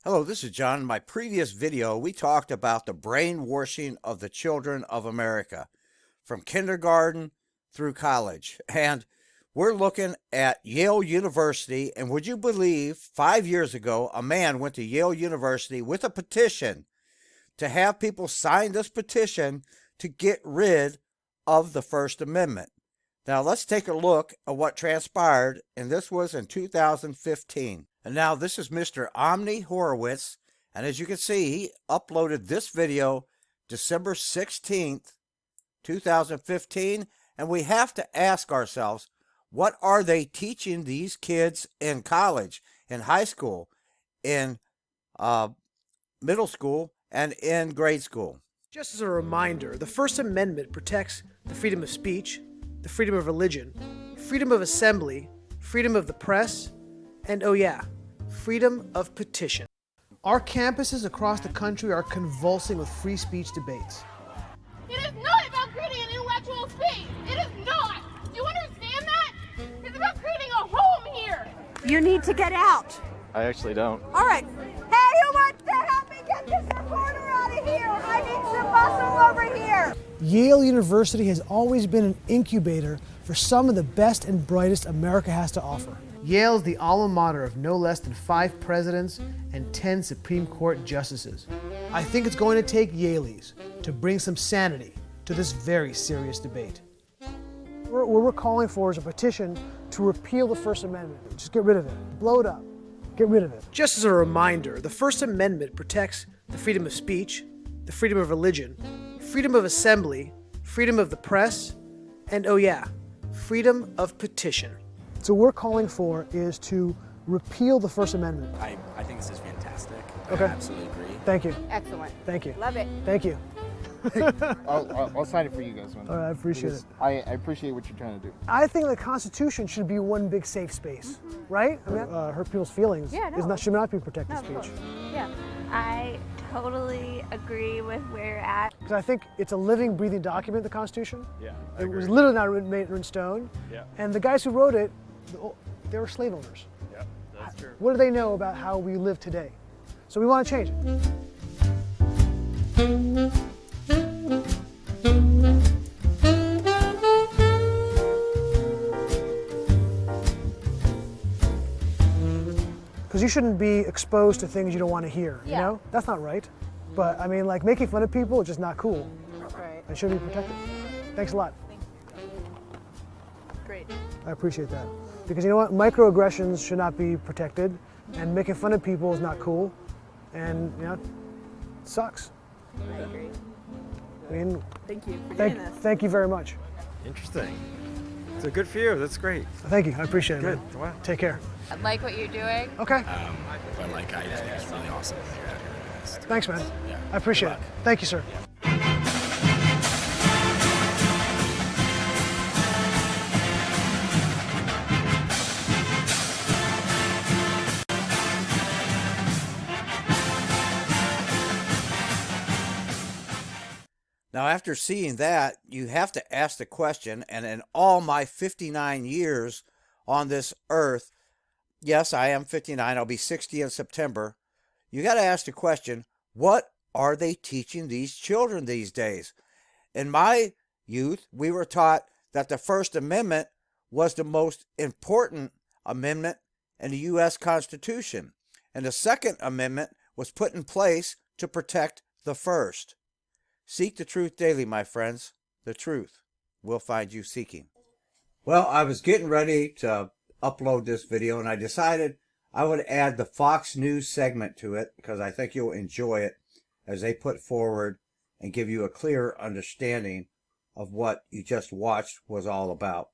Hello, this is John. In my previous video, we talked about the brainwashing of the children of America from kindergarten through college. And we're looking at Yale University. And would you believe 5 years ago, a man went to Yale University with a petition to have people sign this petition to get rid of the First Amendment. Now, let's take a look at what transpired, and this was in 2015. And now this is Mr. Omni Horowitz, and as you can see, he uploaded this video December 16th, 2015, and we have to ask ourselves, what are they teaching these kids in college, in high school, in middle school, and in grade school? Just as a reminder, the First Amendment protects the freedom of speech, the freedom of religion, freedom of assembly, freedom of the press, and oh yeah, freedom of petition. Our campuses across the country are convulsing with free speech debates. It is not about creating an intellectual space. It is not. Do you understand that? It's about creating a home here. You need to get out. I actually don't. All right. Hey, who wants to help me get this reporter out of here? I need some muscle over here. Yale University has always been an incubator for some of the best and brightest America has to offer. Yale is the alma mater of no less than 5 presidents and 10 Supreme Court justices. I think it's going to take Yaleys to bring some sanity to this very serious debate. What we're calling for is a petition to repeal the First Amendment. Just get rid of it. Blow it up. Get rid of it. Just as a reminder, the First Amendment protects the freedom of speech, the freedom of religion, freedom of assembly, freedom of the press, and oh yeah, freedom of petition. So what we're calling for is to repeal the First Amendment. I think this is fantastic. Okay. I absolutely agree. Thank you. Excellent. Thank you. Love it. Thank you. I'll sign it for you guys, man. All right, I appreciate it. I appreciate what you're trying to do. I think the Constitution should be one big safe space, right? I mean, hurt people's feelings should not be protected speech. Yeah, I totally agree with where you're at. Because I think it's a living, breathing document, the Constitution. Yeah, It was literally not made in stone. Yeah. And the guys who wrote it, they were slave owners. Yeah, that's true. What do they know about how we live today? So we want to change it. Because you shouldn't be exposed to things you don't want to hear, you know? That's not right. But I mean, like, making fun of people is just not cool. Right. It should be protected. Thanks a lot. Great. I appreciate that. Because you know what? Microaggressions should not be protected, and making fun of people is not cool, and, you know, it sucks. I agree. I mean, Thank you for doing this. Thank you very much. Interesting. So good for you. That's great. Thank you. I appreciate it. Good. Man. Wow. Take care. I like what you're doing. Okay. But like, I just think it's really awesome that you're out here doing this. Thanks, man. Yeah. I appreciate it. Thank you, sir. Now, after seeing that, you have to ask the question, and in all my 59 years on this earth, yes, I am 59, I'll be 60 in September, you got to ask the question, what are they teaching these children these days? In my youth, we were taught that the First Amendment was the most important amendment in the U.S. Constitution, and the Second Amendment was put in place to protect the First. Seek the truth daily, my friends. The truth will find you seeking. Well, I was getting ready to upload this video, and I decided I would add the Fox News segment to it because I think you'll enjoy it as they put forward and give you a clearer understanding of what you just watched was all about.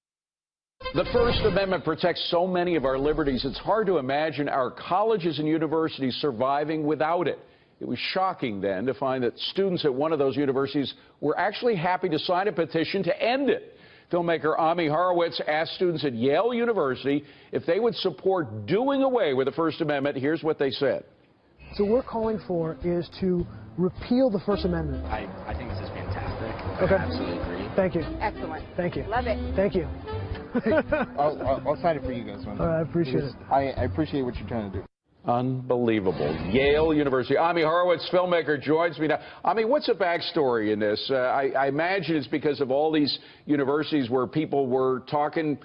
The First Amendment protects so many of our liberties, it's hard to imagine our colleges and universities surviving without it. It was shocking then to find that students at one of those universities were actually happy to sign a petition to end it. Filmmaker Omni Horowitz asked students at Yale University if they would support doing away with the First Amendment. Here's what they said. So what we're calling for is to repeal the First Amendment. I think this is fantastic. Okay. I absolutely agree. Thank you. Excellent. Thank you. Love it. Thank you. I'll sign it for you guys, man. All right, I appreciate it. I appreciate what you're trying to do. Unbelievable. Yale University. Ami Horowitz, filmmaker, joins me now. Ami, what's the backstory in this? I imagine it's because of all these universities where people were talking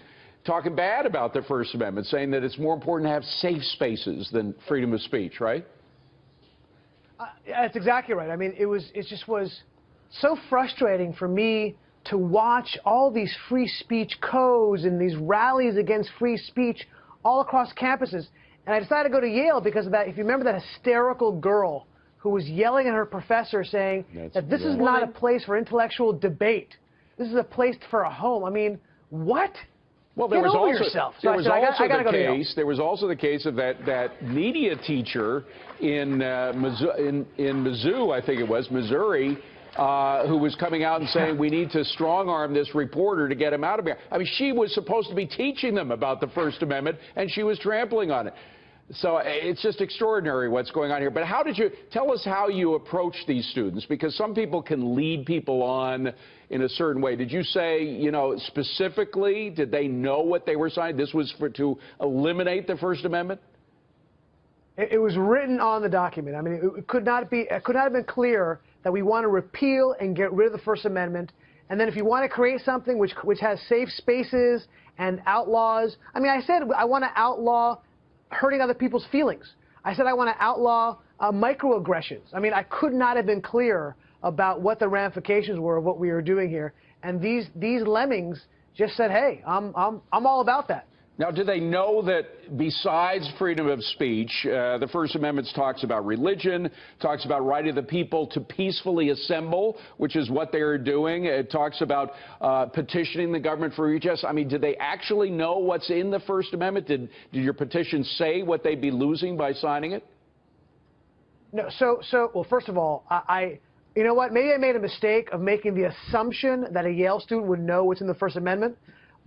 bad about the First Amendment, saying that it's more important to have safe spaces than freedom of speech, right? Yeah, that's exactly right. I mean, it just was so frustrating for me to watch all these free speech codes and these rallies against free speech all across campuses. And I decided to go to Yale because of that. If you remember that hysterical girl who was yelling at her professor saying that this is not a place for intellectual debate. This is a place for a home. I mean, what? Well, there Get was over also, yourself. So there I was said, also I gotta the go to Yale. case. There was also the case of that media teacher in Mizzou, I think it was, Missouri, who was coming out and saying we need to strong-arm this reporter to get him out of here. I mean, she was supposed to be teaching them about the First Amendment, and she was trampling on it. So it's just extraordinary what's going on here. But how did you tell us how you approach these students? Because some people can lead people on in a certain way. Did you say, you know, specifically, did they know what they were signing? This was to eliminate the First Amendment? It was written on the document. I mean, it could not have been clearer that we want to repeal and get rid of the First Amendment. And then if you want to create something which has safe spaces and outlaws, I mean, I said I want to outlaw hurting other people's feelings. I said I want to outlaw microaggressions. I mean, I could not have been clearer about what the ramifications were of what we were doing here. And these lemmings just said, hey, I'm all about that. Now, do they know that besides freedom of speech, the First Amendment talks about religion, talks about right of the people to peacefully assemble, which is what they are doing. It talks about petitioning the government for redress. I mean, did they actually know what's in the First Amendment? Did your petition say what they'd be losing by signing it? No. Well, first of all, you know what? Maybe I made a mistake of making the assumption that a Yale student would know what's in the First Amendment.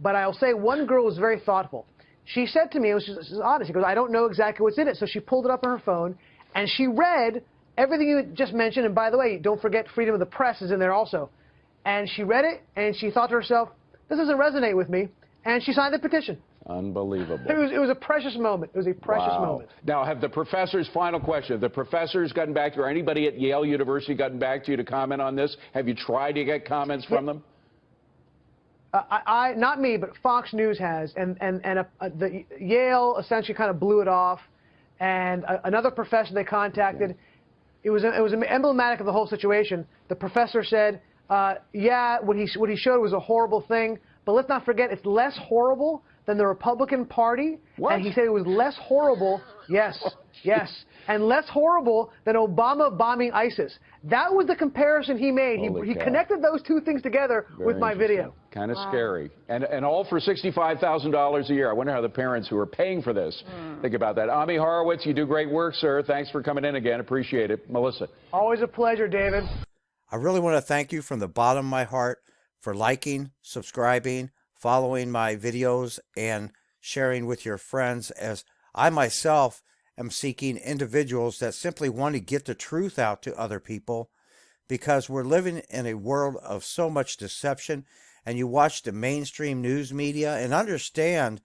But I'll say one girl was very thoughtful. She said to me, this is honest, she goes, I don't know exactly what's in it. So she pulled it up on her phone, and she read everything you just mentioned. And by the way, don't forget freedom of the press is in there also. And she read it, and she thought to herself, this doesn't resonate with me. And she signed the petition. Unbelievable. It was a precious moment. It was a precious moment. Now, have the professors, final question, have the professors gotten back to you, or anybody at Yale University gotten back to you to comment on this? Have you tried to get comments from them? Not me, but Fox News has, and the Yale essentially kind of blew it off, and another professor they contacted, it was emblematic of the whole situation. The professor said, yeah, what he showed was a horrible thing, but let's not forget it's less horrible than the Republican Party, What? and he said it was less horrible, yes, and less horrible than Obama bombing ISIS. That was the comparison he made. He connected those two things together with my video. Kind of scary. And all for $65,000 a year. I wonder how the parents who are paying for this think about that. Ami Horowitz, you do great work, sir. Thanks for coming in again. Appreciate it. Melissa. Always a pleasure, David. I really want to thank you from the bottom of my heart for liking, subscribing, following my videos, and sharing with your friends, as I myself am seeking individuals that simply want to get the truth out to other people, because we're living in a world of so much deception. And you watch the mainstream news media and understand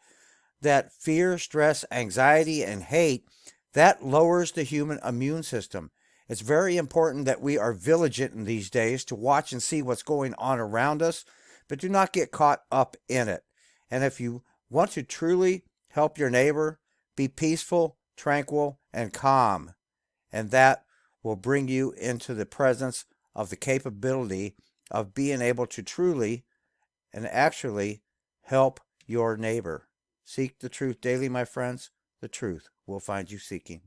that fear, stress, anxiety, and hate, that lowers the human immune system. It's very important that we are vigilant in these days to watch and see what's going on around us, but do not get caught up in it. And if you want to truly help your neighbor, be peaceful, tranquil, and calm. And that will bring you into the presence of the capability of being able to truly and actually help your neighbor. Seek the truth daily, my friends. The truth will find you seeking.